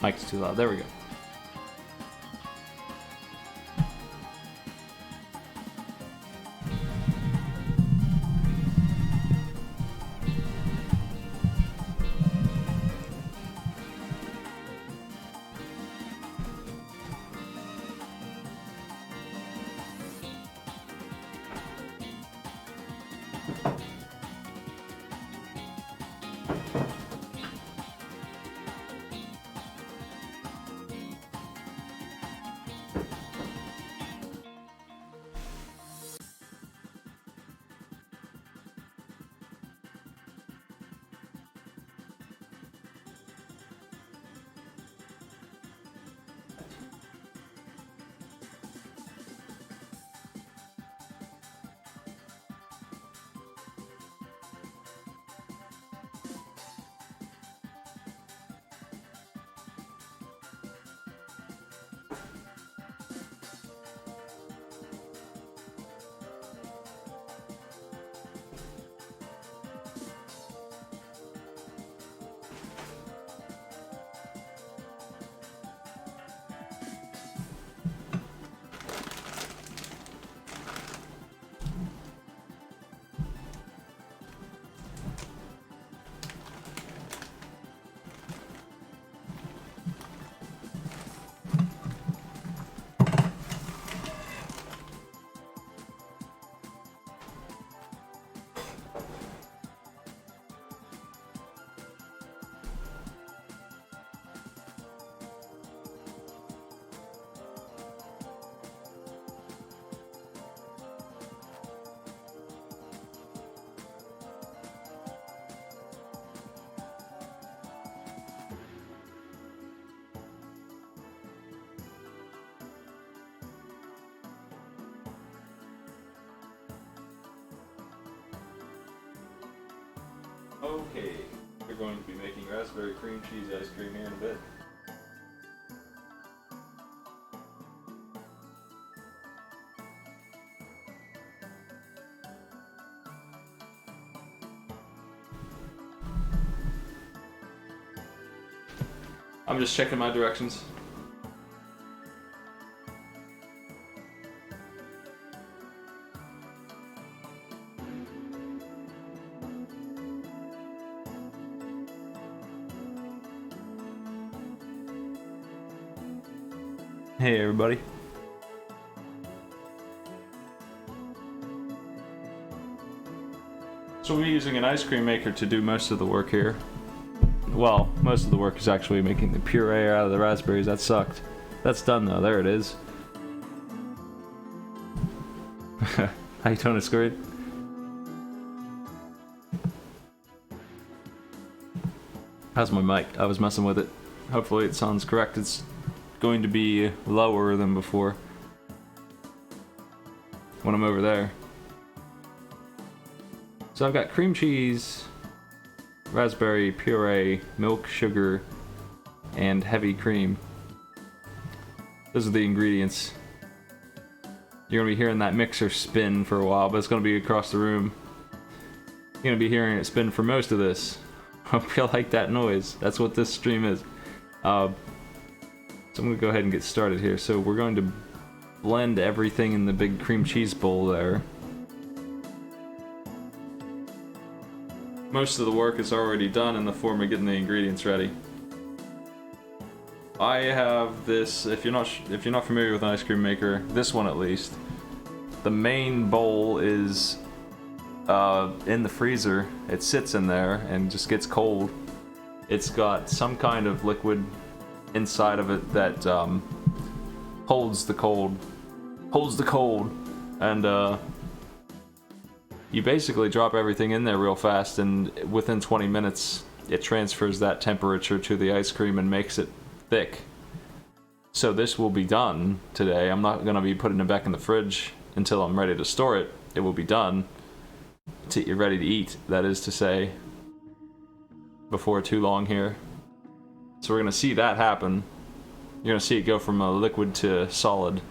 Mic's too loud. There we go. Okay, we're going to be making raspberry cream cheese ice cream here in a bit. I'm just checking my directions. Hey everybody. So we're using an ice cream maker to do most of the work here. Well, most of the work is actually making the puree out of the raspberries. That sucked. That's done though. There it is. How you doing, Squid? How's my mic? I was messing with it. Hopefully it sounds correct. It's going to be lower than before when I'm over there. So I've got cream cheese, raspberry puree, milk, sugar, and heavy cream. Those are the ingredients. You're gonna be hearing that mixer spin for a while, but it's gonna be across the room. You're gonna be hearing it spin for most of this. Hope you like that noise. That's what this stream is. So I'm gonna go ahead and get started here. So we're going to blend everything in the big cream cheese bowl there. Most of the work is already done in the form of getting the ingredients ready. I have this. If you're not familiar with an ice cream maker, this one at least, the main bowl is in the freezer. It sits in there and just gets cold. It's got some kind of liquid inside of it that holds the cold, and you basically drop everything in there real fast, and within 20 minutes it transfers that temperature to the ice cream and makes it thick. So this will be done today. I'm not going to be putting it back in the fridge until I'm ready to store it. It will be done. You're ready to eat, that is to say, before too long here. So we're going to see that happen. You're going to see it go from a liquid to solid.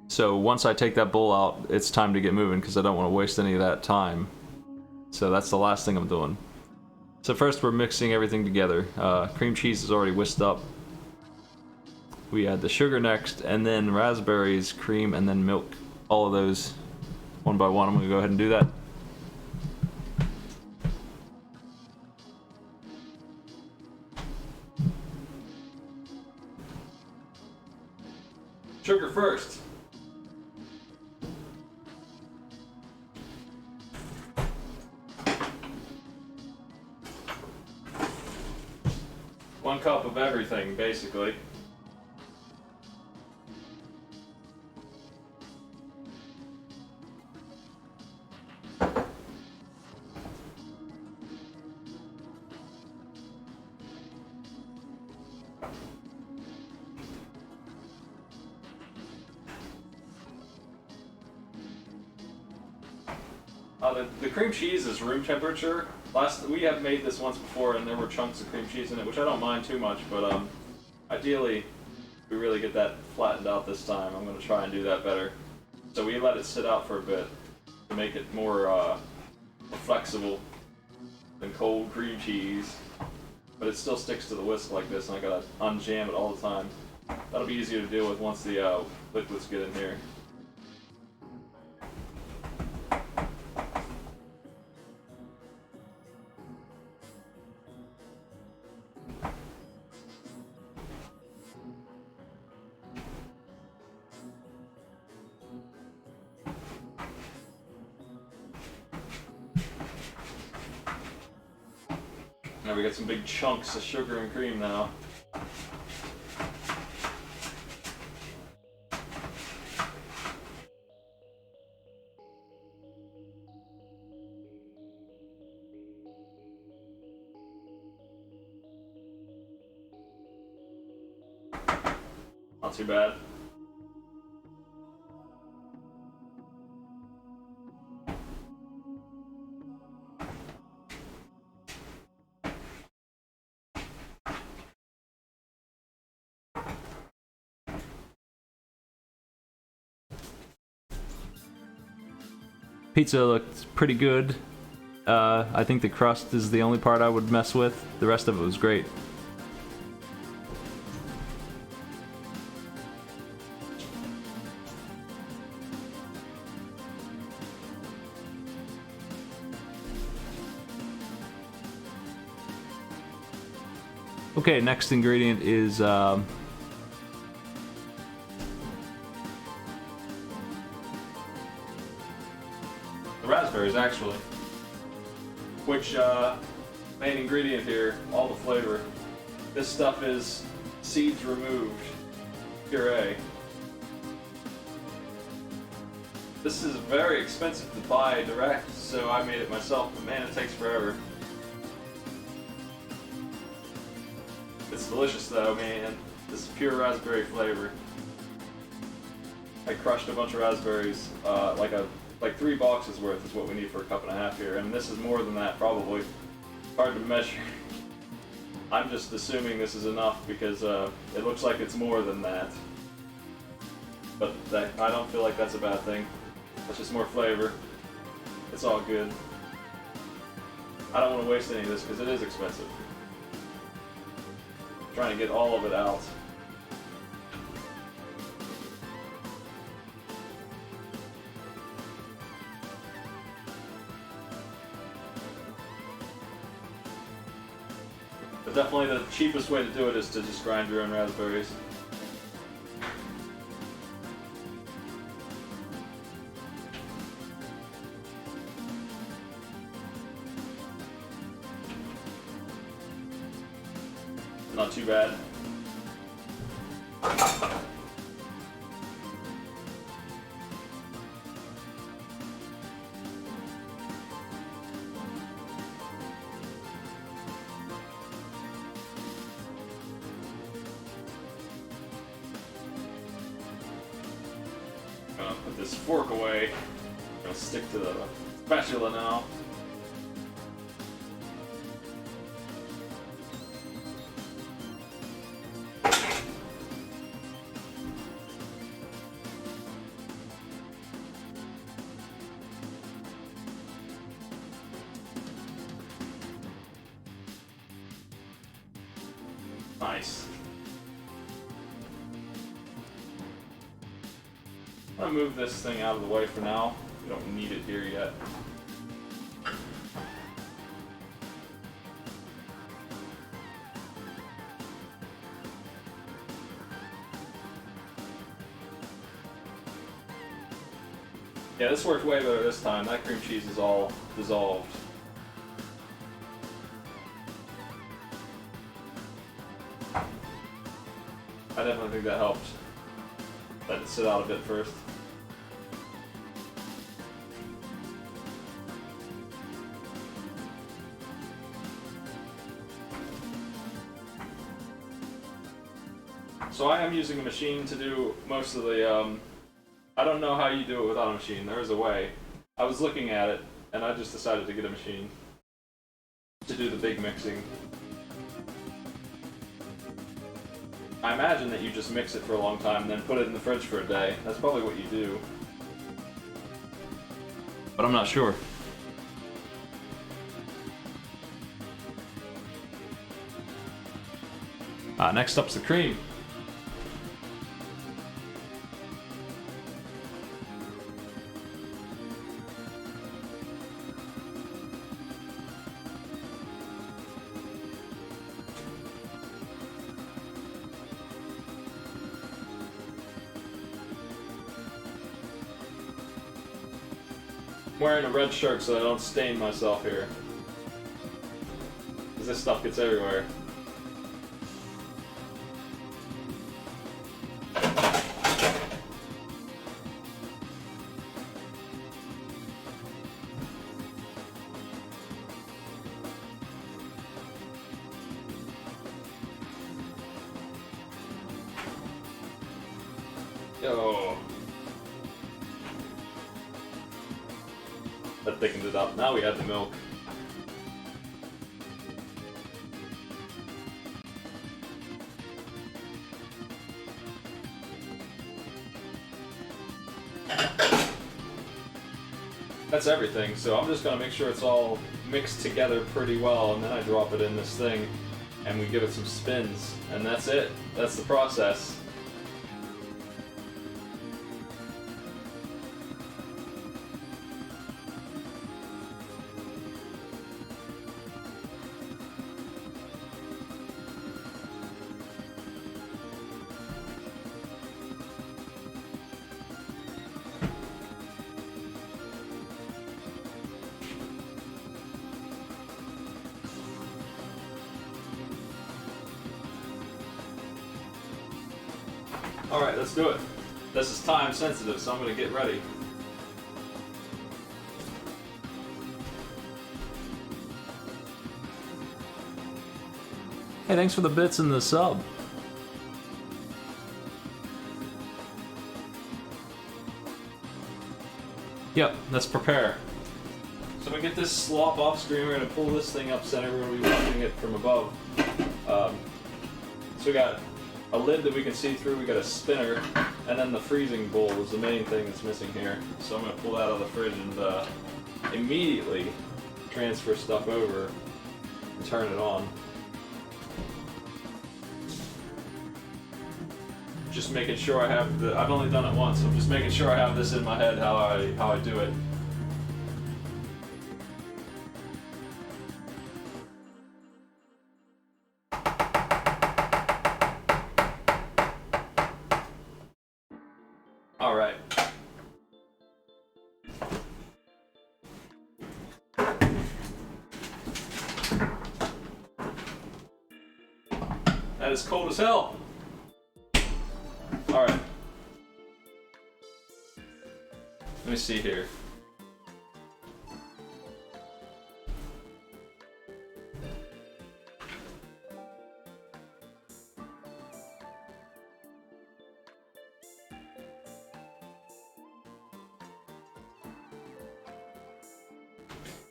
So once I take that bowl out, it's time to get moving because I don't want to waste any of that time. So that's the last thing I'm doing. So first we're mixing everything together. Cream cheese is already whisked up. We add the sugar next, and then raspberries, cream, and then milk. All of those one by one. I'm gonna go ahead and do that. Sugar first. One cup of everything, basically. The cream cheese is room temperature. We have made this once before, and there were chunks of cream cheese in it, which I don't mind too much. But ideally, we really get that flattened out this time. I'm going to try and do that better. So we let it sit out for a bit to make it more flexible than cold cream cheese. But it still sticks to the whisk like this, and I gotta unjam it all the time. That'll be easier to deal with once the liquids get in here. Now we got some big chunks of sugar and cream now. Not too bad. Pizza looked pretty good. I think the crust is the only part I would mess with. The rest of it was great. Okay, next ingredient is raspberries, actually, which main ingredient here, all the flavor. This stuff is seeds removed puree. This is very expensive to buy direct, so I made it myself, but man, it takes forever. It's delicious though, man. This is pure raspberry flavor. I crushed a bunch of raspberries, like 3 boxes worth is what we need for a cup and a half here, and this is more than that probably. Hard to measure. I'm just assuming this is enough because it looks like it's more than that. But I don't feel like that's a bad thing. That's just more flavor. It's all good. I don't want to waste any of this because it is expensive. I'm trying to get all of it out. But definitely the cheapest way to do it is to just grind your own raspberries. Not too bad. Gonna put this fork away. Gonna stick to the spatula now. Nice. I'm gonna move this thing out of the way for now. We don't need it here yet. Yeah, this worked way better this time. That cream cheese is all dissolved. I definitely think that helped. Let it sit out a bit first. So I am using a machine to do most of the, I don't know how you do it without a machine. There is a way. I was looking at it, and I just decided to get a machine to do the big mixing. I imagine that you just mix it for a long time and then put it in the fridge for a day. That's probably what you do. But I'm not sure. Next up's the cream. I'm wearing a red shirt so I don't stain myself here. Because this stuff gets everywhere. Yo. That thickened it up. Now we add the milk. That's everything, so I'm just gonna make sure it's all mixed together pretty well, and then I drop it in this thing, and we give it some spins, and that's it. That's the process. Alright, let's do it. This is time sensitive, so I'm gonna get ready. Hey, thanks for the bits and the sub. Yep, let's prepare. So we get this slop off screen, we're gonna pull this thing up center, we're gonna be watching it from above. So we got a lid that we can see through, we got a spinner, and then the freezing bowl is the main thing that's missing here. So I'm going to pull that out of the fridge and immediately transfer stuff over and turn it on. Just making sure I have the, I've only done it once, so I'm just making sure I have this in my head how I do it. Alright. That is cold as hell. Alright. Let me see here.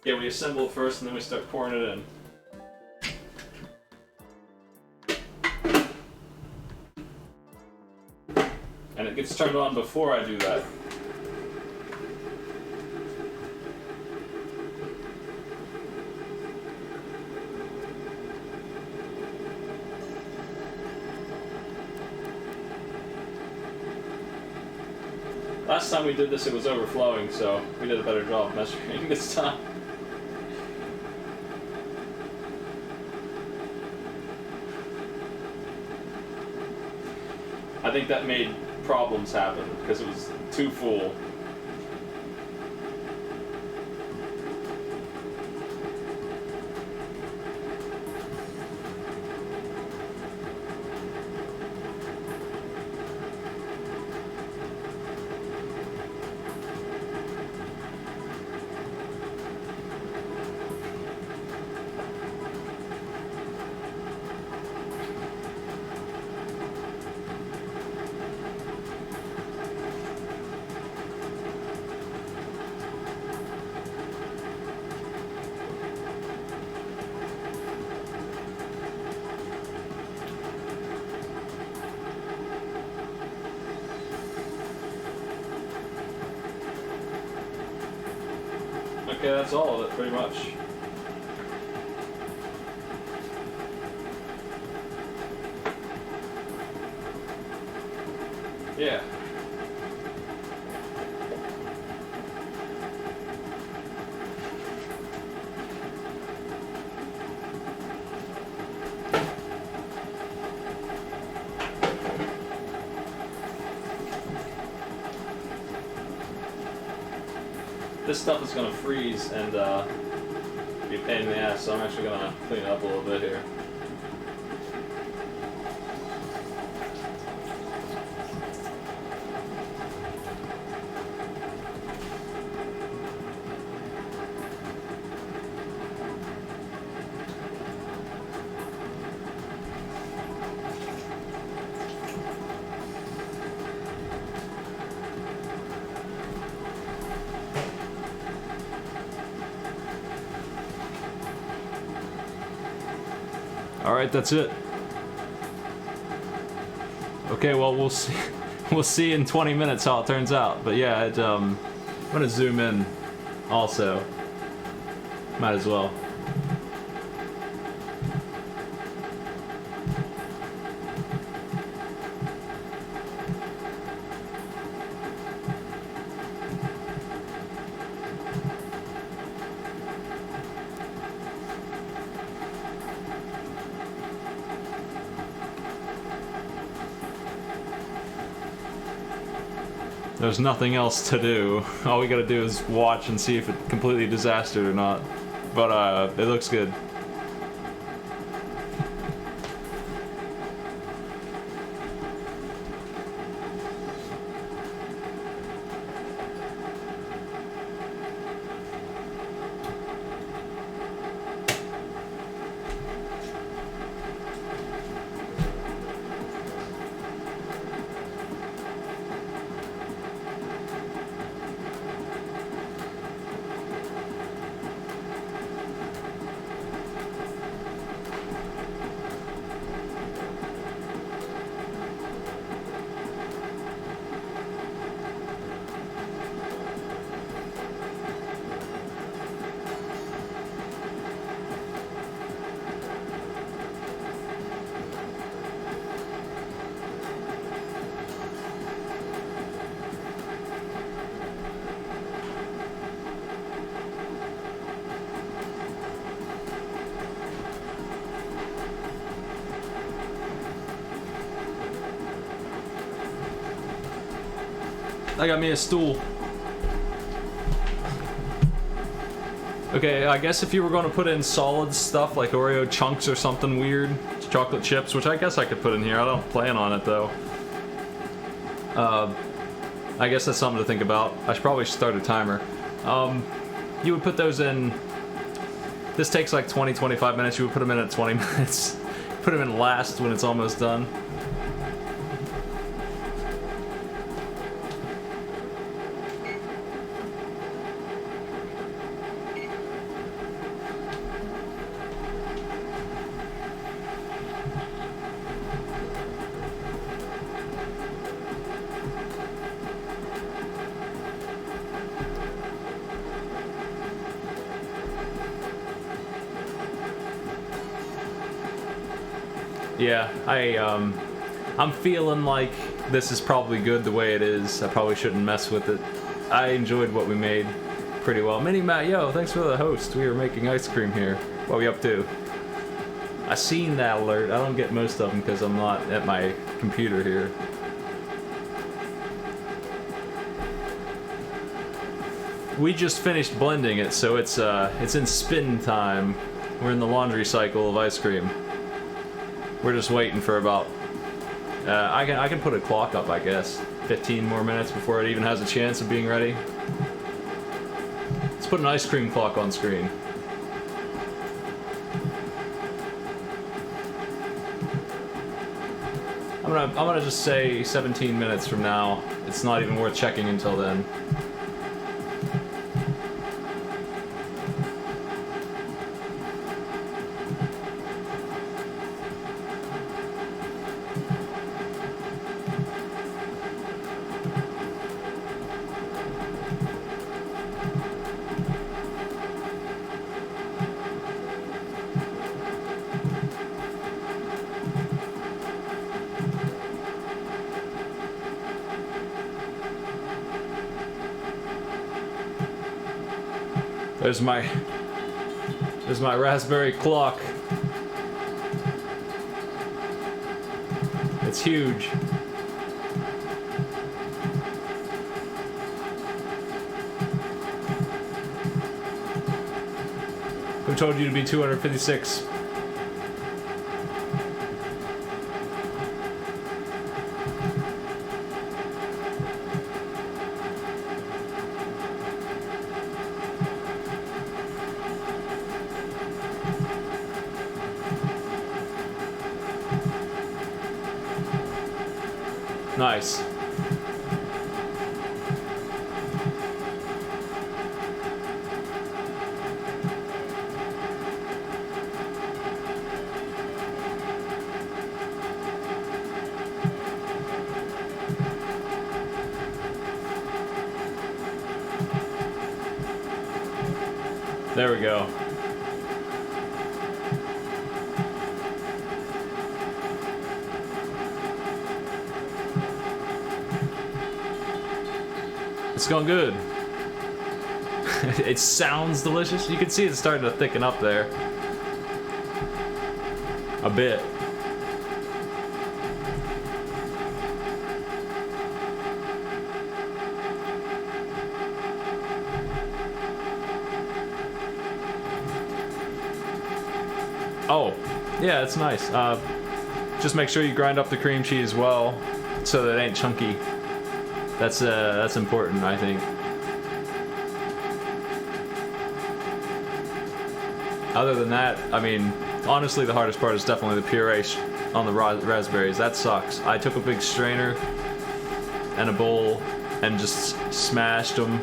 Yeah, we assemble it first and then we start pouring it in. And it gets turned on before I do that. Last time we did this, it was overflowing, so we did a better job measuring this time. I think that made problems happen because it was too full. Okay, that's all of it, pretty much. Yeah. This stuff is going to freeze and be a pain in the ass, so I'm actually going to clean it up a little bit here. Alright, that's it. Okay, well, we'll see. We'll see in 20 minutes how it turns out. But yeah, I'm gonna zoom in also. Might as well. There's nothing else to do. All we gotta do is watch and see if it completely disastered or not. But, it looks good. I got me a stool. Okay, I guess if you were going to put in solid stuff like Oreo chunks or something weird, chocolate chips, which I guess I could put in here. I don't plan on it though. I guess that's something to think about. I should probably start a timer. You would put those in. This takes like 20-25 minutes. You would put them in at 20 minutes. Put them in last when it's almost done. Yeah, I'm feeling like this is probably good the way it is. I probably shouldn't mess with it. I enjoyed what we made pretty well. Mini Matt, yo, thanks for the host. We were making ice cream here. What are we up to? I seen that alert. I don't get most of them because I'm not at my computer here. We just finished blending it, so it's in spin time. We're in the laundry cycle of ice cream. We're just waiting for about I can put a clock up, I guess. 15 more minutes before it even has a chance of being ready. Let's put an ice cream clock on screen. I'm gonna just say 17 minutes from now. It's not even worth checking until then. There's my raspberry clock. It's huge. Who told you to be 256? Nice. There we go. It's going good. It sounds delicious. You can see it's starting to thicken up there. A bit. Oh, yeah, it's nice. Just make sure you grind up the cream cheese well so that it ain't chunky. That's important, I think. Other than that, I mean, honestly, the hardest part is definitely the puree on the raspberries. That sucks. I took a big strainer and a bowl and just smashed them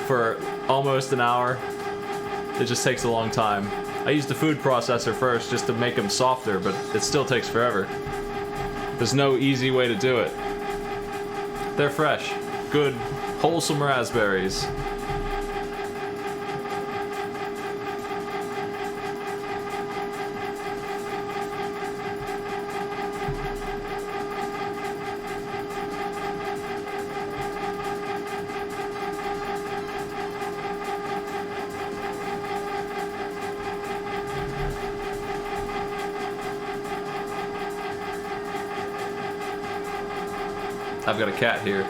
for almost an hour. It just takes a long time. I used the food processor first just to make them softer, but it still takes forever. There's no easy way to do it. They're fresh, good, wholesome raspberries. I've got a cat here.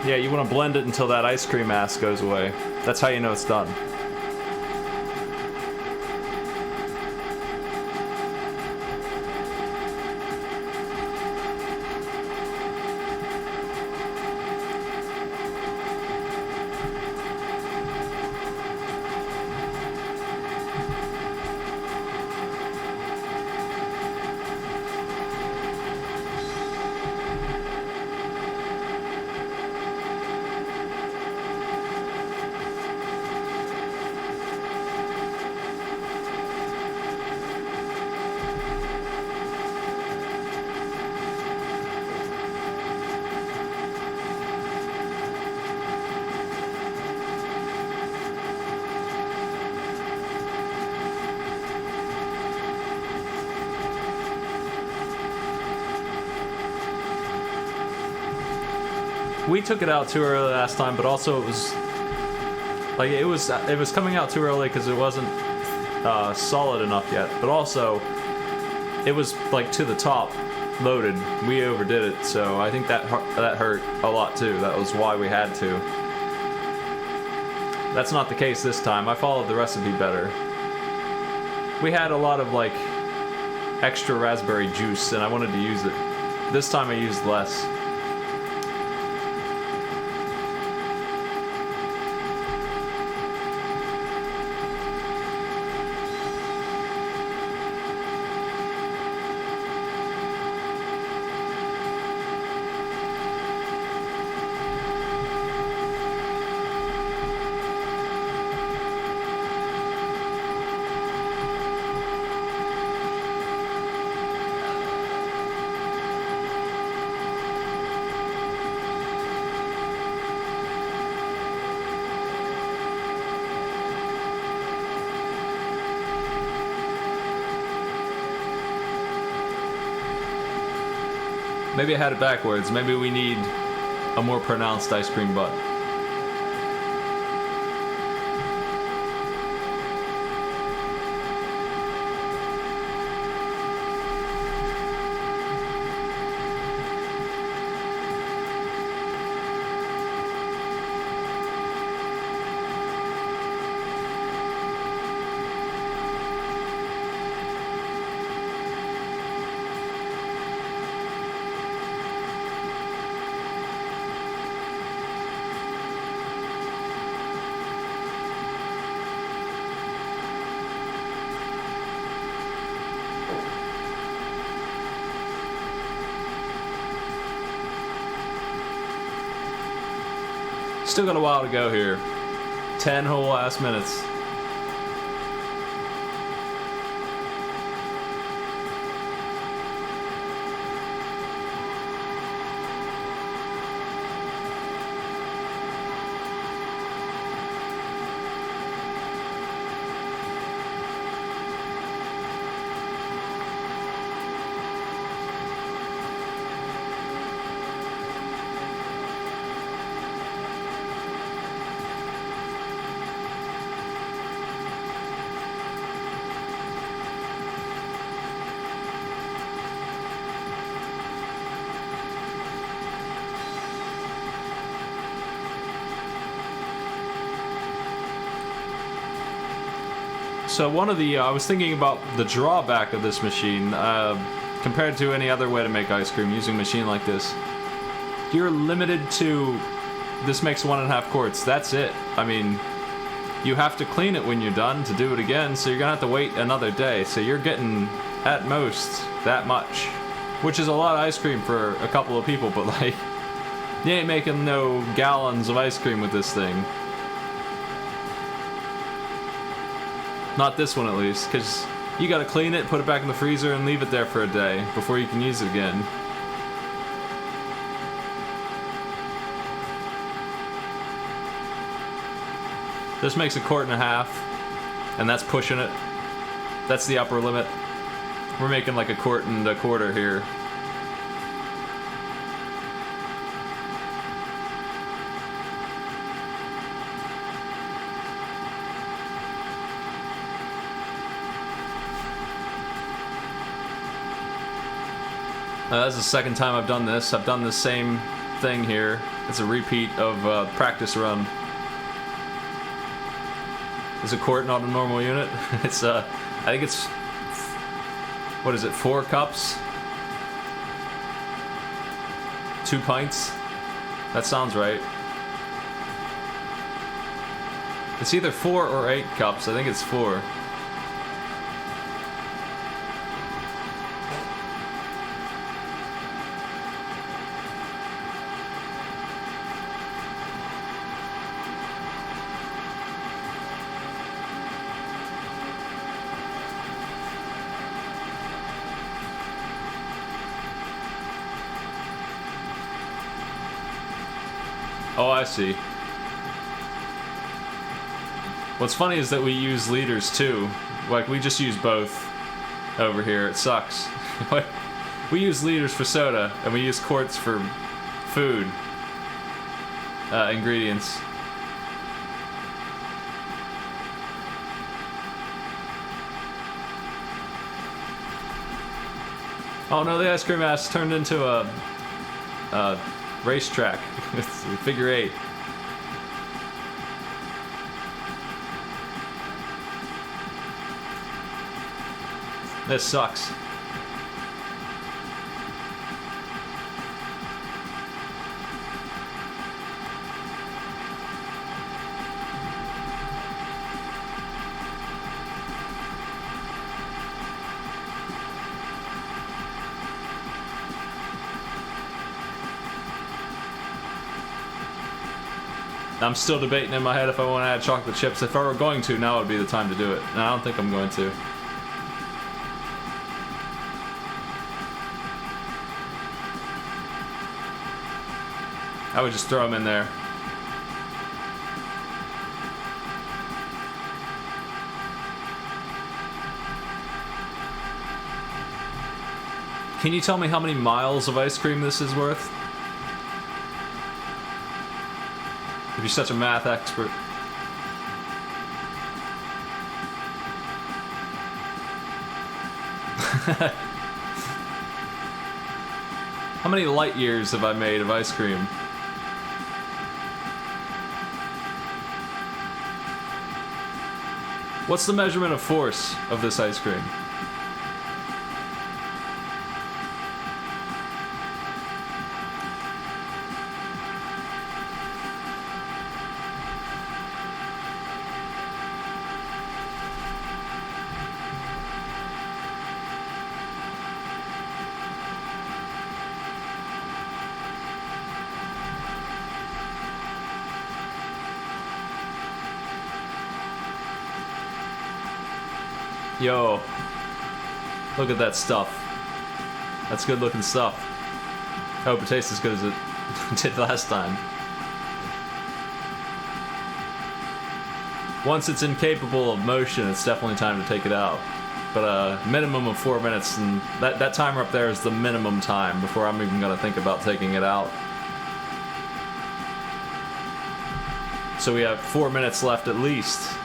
Yeah, you want to blend it until that ice cream mass goes away. That's how you know it's done. we took it out too early last time, but also it was like it was coming out too early because it wasn't solid enough yet. But also, it was like to the top loaded. We overdid it, so I think that hurt a lot too. That was why we had to. That's not the case this time. I followed the recipe better. We had a lot of like extra raspberry juice and I wanted to use it. This time I used less. Maybe I had it backwards. Maybe we need a more pronounced ice cream butt. Still got a while to go here. 10 whole ass minutes. So one of the, I was thinking about the drawback of this machine, compared to any other way to make ice cream using a machine like this. You're limited to, this makes 1.5 quarts, that's it. I mean, you have to clean it when you're done to do it again, so you're gonna have to wait another day. So you're getting, at most, that much. Which is a lot of ice cream for a couple of people, but like, you ain't making no gallons of ice cream with this thing. Not this one, at least, because you gotta clean it, put it back in the freezer, and leave it there for a day before you can use it again. This makes 1.5 quarts, and that's pushing it. That's the upper limit. We're making like 1.25 quarts here. That's the second time I've done this. I've done the same thing here. It's a repeat of practice run. Is a quart not a normal unit? It's I think it's, what is it, 4 cups? 2 pints? That sounds right. It's either 4 or 8 cups. I think it's 4. Oh, I see. What's funny is that we use liters too. Like, we just use both over here. It sucks. We use liters for soda, and we use quarts for food. ingredients. Oh no, the ice cream ass turned into a racetrack. It's a figure 8. This sucks. I'm still debating in my head if I want to add chocolate chips. If I were going to, now would be the time to do it. And I don't think I'm going to. I would just throw them in there. Can you tell me how many miles of ice cream this is worth? If you're such a math expert. How many light years have I made of ice cream? What's the measurement of force of this ice cream? Yo, look at that stuff. That's good looking stuff. I hope it tastes as good as it did last time. Once it's incapable of motion, it's definitely time to take it out. But a minimum of 4 minutes, and that timer up there is the minimum time before I'm even gonna think about taking it out. So we have 4 minutes left at least.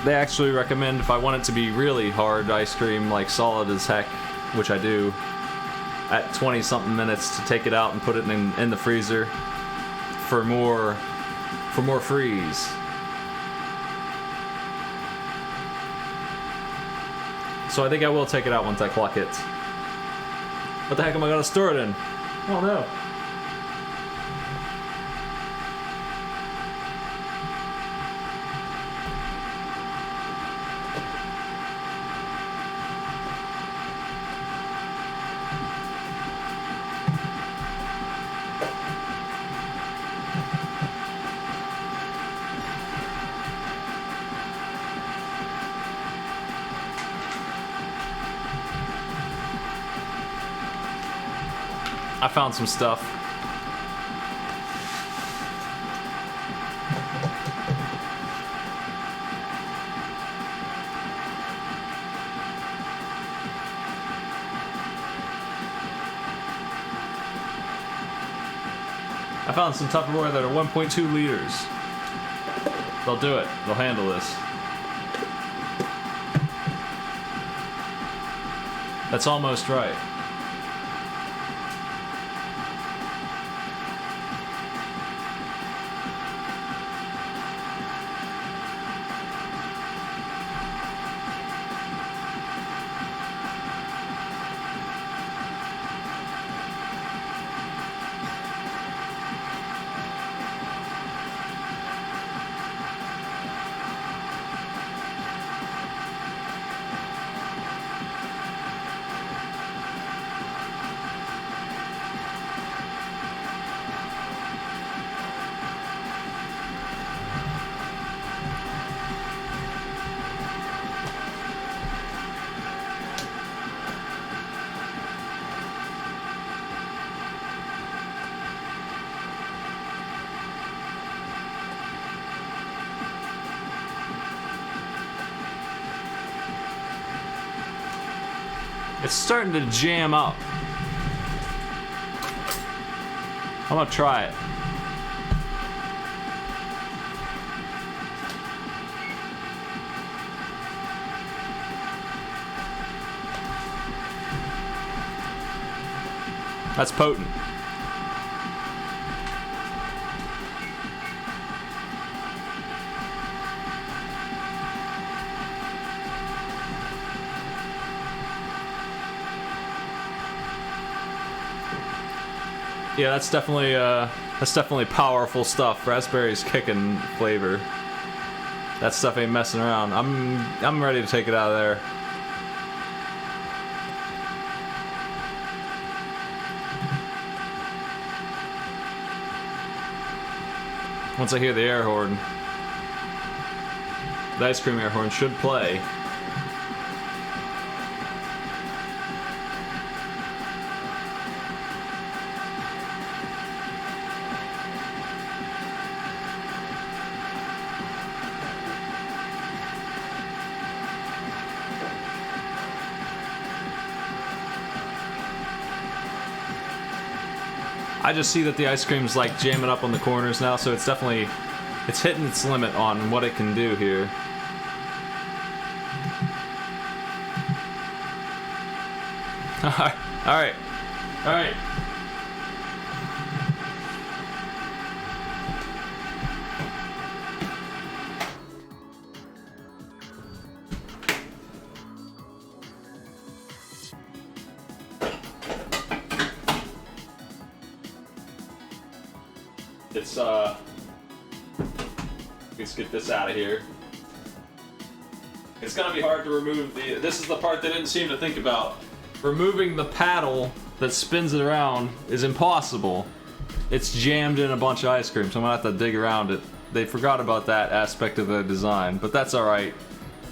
They actually recommend, if I want it to be really hard ice cream, like solid as heck, which I do, at 20 something minutes to take it out and put it in the freezer for more freeze. So I think I will take it out once I clock it. What the heck am I gonna store it in? Oh no. I found some stuff. I found some Tupperware that are 1.2 liters. They'll do it. They'll handle this. That's almost right. It's starting to jam up. I'm gonna try it. That's potent. Yeah, that's definitely powerful stuff. Raspberry's kicking flavor. That stuff ain't messing around. I'm ready to take it out of there. Once I hear the air horn, the ice cream air horn should play. I just see that the ice cream's like jamming up on the corners now, so it's hitting its limit on what it can do here. Alright. Let's get this out of here. It's gonna be hard to remove this is the part they didn't seem to think about. Removing the paddle that spins it around is impossible. It's jammed in a bunch of ice cream, so I'm gonna have to dig around it. They forgot about that aspect of the design, but that's alright.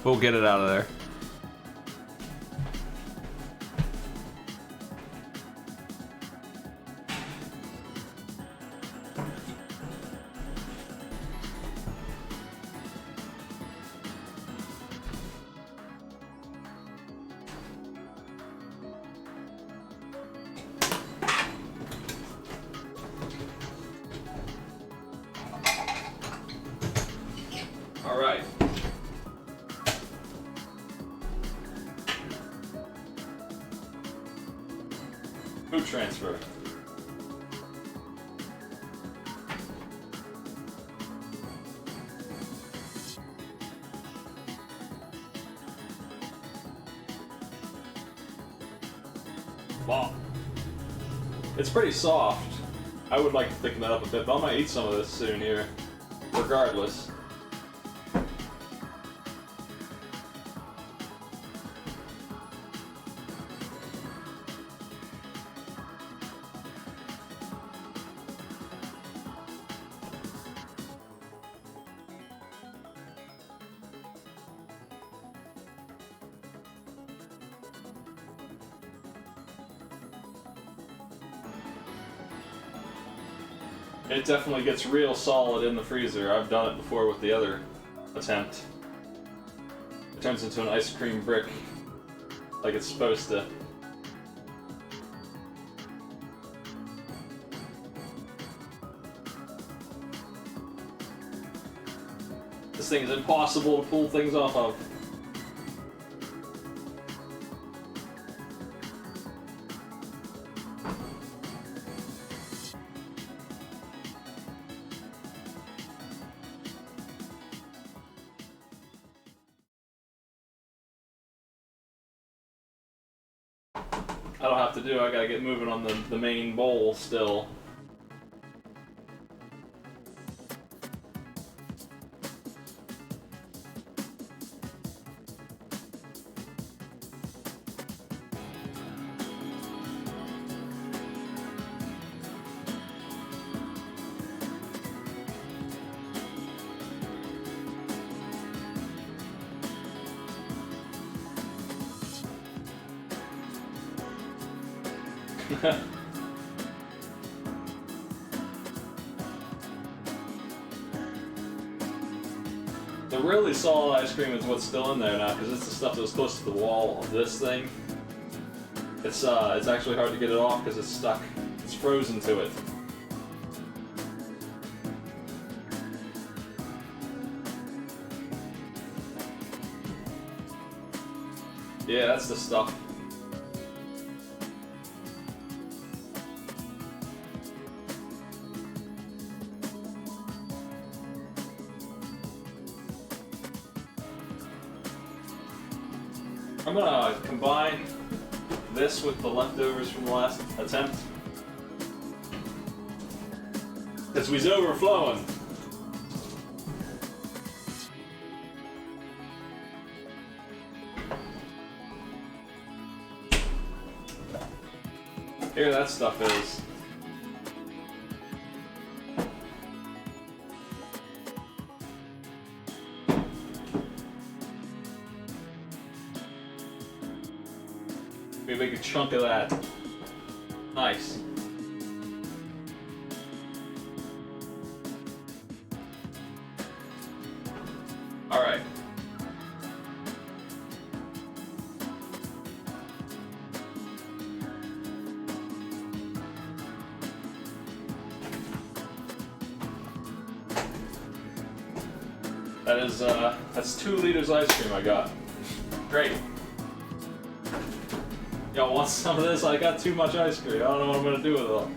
We'll get it out of there. Alright. Food transfer. Wow. It's pretty soft. I would like to thicken that up a bit, but I'm gonna eat some of this soon here. Regardless. It definitely gets real solid in the freezer. I've done it before with the other attempt. It turns into an ice cream brick like it's supposed to. This thing is impossible to pull things off of. I don't have to do, I gotta get moving on the main bowl still. The really solid ice cream is what's still in there now, because it's the stuff that was close to the wall of this thing. It's actually hard to get it off because it's stuck. It's frozen to it. Yeah, that's the stuff. I'm gonna combine this with the leftovers from the last attempt. Because we's overflowing. Here that stuff is. We make a chunk of that. Nice. All right. That is, that's 2 liters ice cream I got. Great. Y'all want some of this? I got too much ice cream. I don't know what I'm gonna do with it all.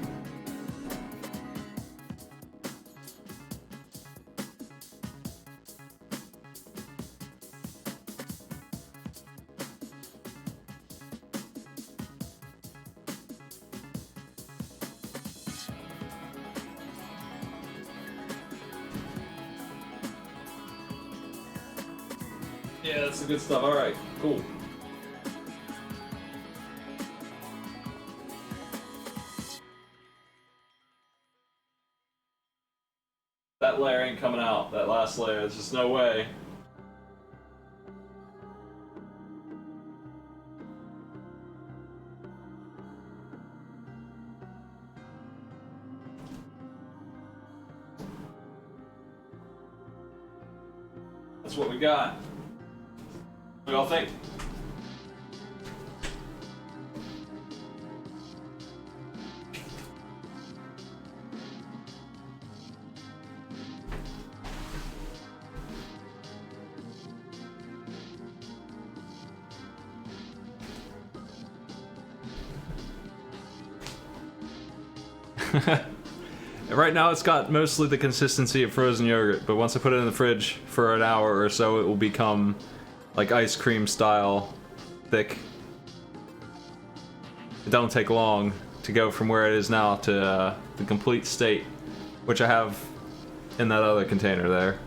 Yeah, that's the good stuff. Alright, cool. That layer ain't coming out, that last layer. There's just no way. That's what we got. What do y'all think? Right now it's got mostly the consistency of frozen yogurt, but once I put it in the fridge for an hour or so, it will become like ice cream style thick. It don't take long to go from where it is now to the complete state, which I have in that other container there.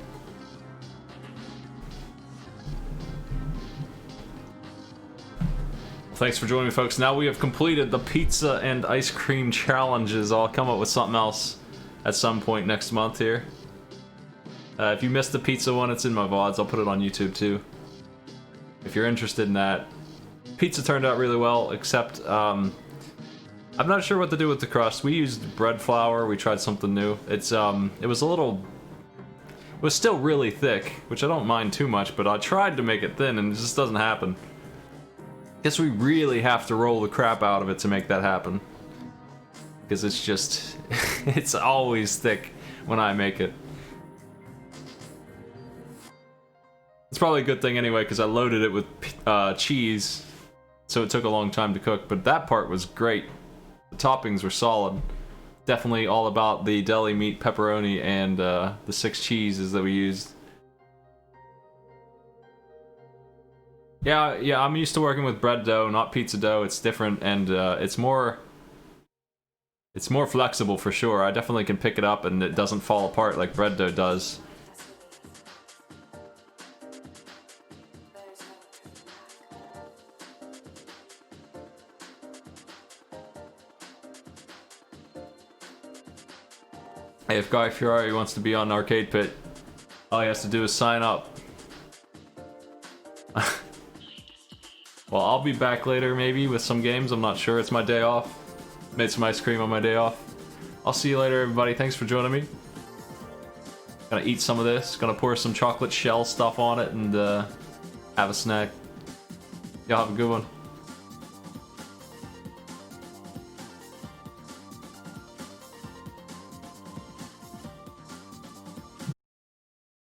Thanks for joining me, folks. Now we have completed the pizza and ice cream challenges. I'll come up with something else at some point next month here. If you missed the pizza one, it's in my VODs. I'll put it on YouTube too, if you're interested in that. Pizza turned out really well, except I'm not sure what to do with the crust. We used bread flour. We tried something new. It was still really thick, which I don't mind too much, but I tried to make it thin and it just doesn't happen. Guess we really have to roll the crap out of it to make that happen, because it's just it's always thick when I make it. It's probably a good thing anyway, because I loaded it with cheese, so it took a long time to cook, but that part was great. The toppings were solid. Definitely all about the deli meat pepperoni and the 6 cheeses that we used. Yeah, I'm used to working with bread dough, not pizza dough. It's different, and it's more flexible for sure. I definitely can pick it up and it doesn't fall apart like bread dough does. Hey, if Guy Fieri wants to be on Arcade Pit, all he has to do is sign up. Well, I'll be back later maybe with some games, I'm not sure. It's my day off. Made some ice cream on my day off. I'll see you later, everybody. Thanks for joining me. Gonna eat some of this. Gonna pour some chocolate shell stuff on it and have a snack. Y'all have a good one.